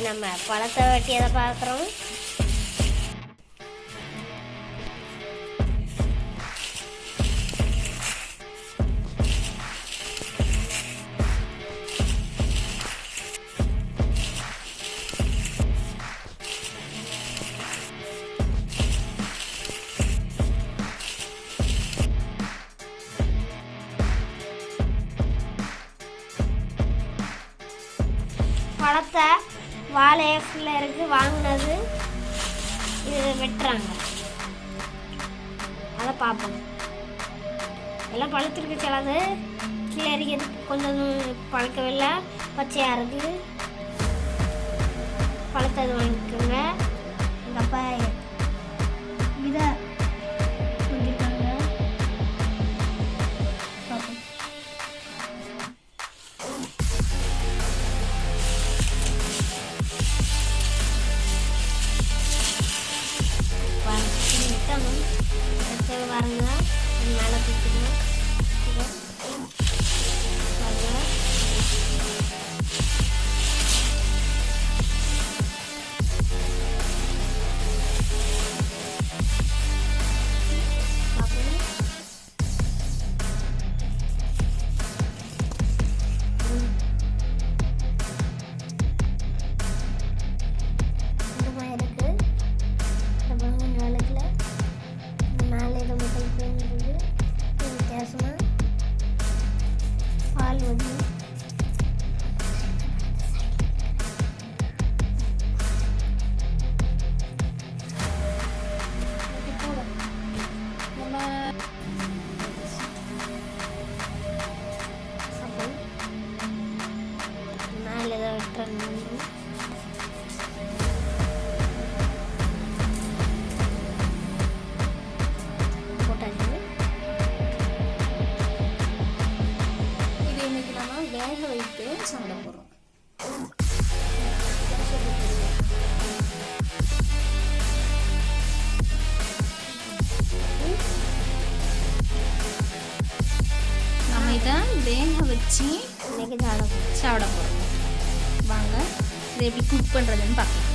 நம்ம பழத்தை வெட்டியதை பார்க்குறோம். பழத்தை வாழையில் இருக்கு வாங்கினது இது வெட்டுறாங்க. அதை பார்ப்போம். எல்லாம் பழுத்திருக்கு. சிலது கீழே இருக்கிறது கொஞ்சம் பழுக்கவில்லை, பச்சையாக இருக்குது. பழத்தை இது வாங்கிக்கோங்க. இந்த அப்பா இதை வாங்கிக்கோங்க. பார்ப்போம். பாருங்க, மேலே தூக்கணும். வேக வைத்து சாப்பிட போகிறோம். நம்ம இதை வேக வச்சு இன்னைக்கு சாப்பிட போகிறோம். வாங்க இதை எப்படி குக் பண்ணுறதுன்னு பார்க்கலாம்.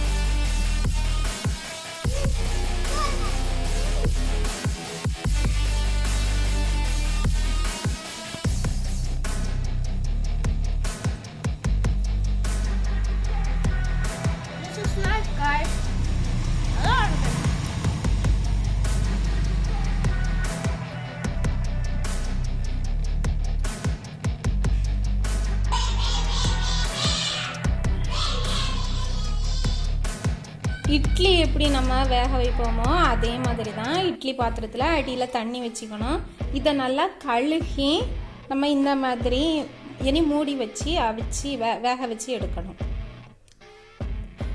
இட்லி எப்படி நம்ம வேக வைப்போமோ அதே மாதிரி தான் இட்லி பாத்திரத்தில் அடியில் தண்ணி வச்சுக்கணும். இதை நல்லா கழுகி நம்ம இந்த மாதிரி இனி மூடி வச்சு அவிச்சு வேக வச்சு எடுக்கணும்.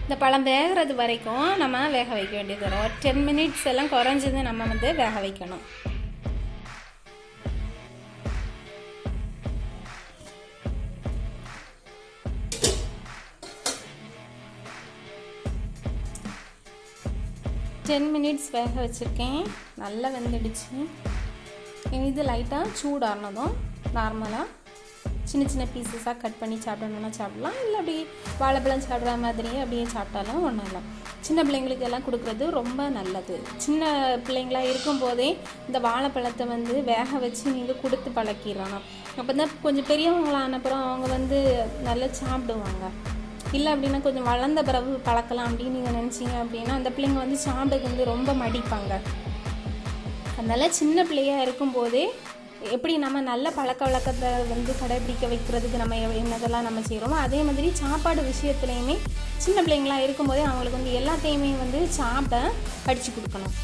இந்த பழம் வேகிறது வரைக்கும் நம்ம வேக வைக்க வேண்டியது வரும். 10 மினிட்ஸ் எல்லாம் குறைஞ்சது நம்ம வந்து வேக வைக்கணும். டென் மினிட்ஸ் வேக வச்சுருக்கேன். நல்லா வெந்துடுச்சு. இது லைட்டாக சூடானதும் நார்மலாக சின்ன சின்ன பீசஸாக கட் பண்ணி சாப்பிடணுன்னா சாப்பிடலாம். இல்லை அப்படி வாழைப்பழம் சாப்பிட்ற மாதிரியே அப்படியே சாப்பிட்டாலும் ஒன்றும் இல்லை. சின்ன பிள்ளைங்களுக்கு எல்லாம் கொடுக்குறது ரொம்ப நல்லது. சின்ன பிள்ளைங்களாக இருக்கும்போதே இந்த வாழைப்பழத்தை வந்து வேக வச்சு நீங்கள் கொடுத்து பழக்கிடலாம். அப்போ தான் கொஞ்சம் பெரியவங்களான அப்புறம் அவங்க வந்து நல்லா சாப்பிடுவாங்க. இல்லை அப்படின்னா கொஞ்சம் வளர்ந்த பிறகு பழக்கலாம் அப்படின்னு நீங்கள் நினச்சிங்க அப்படின்னா அந்த பிள்ளைங்க வந்து சாப்பிடுக்கு வந்து ரொம்ப மடிப்பாங்க. அதனால் சின்ன பிள்ளையாக இருக்கும்போதே எப்படி நம்ம நல்ல பழக்க வழக்கத்தை வந்து கடைபிடிக்க வைக்கிறதுக்கு நம்ம என்னதெல்லாம் நம்ம செய்கிறோமோ அதே மாதிரி சாப்பாடு விஷயத்துலையுமே சின்ன பிள்ளைங்களாக இருக்கும்போதே அவங்களுக்கு வந்து எல்லாத்தையுமே வந்து சாப்பிட படித்து கொடுக்கணும்.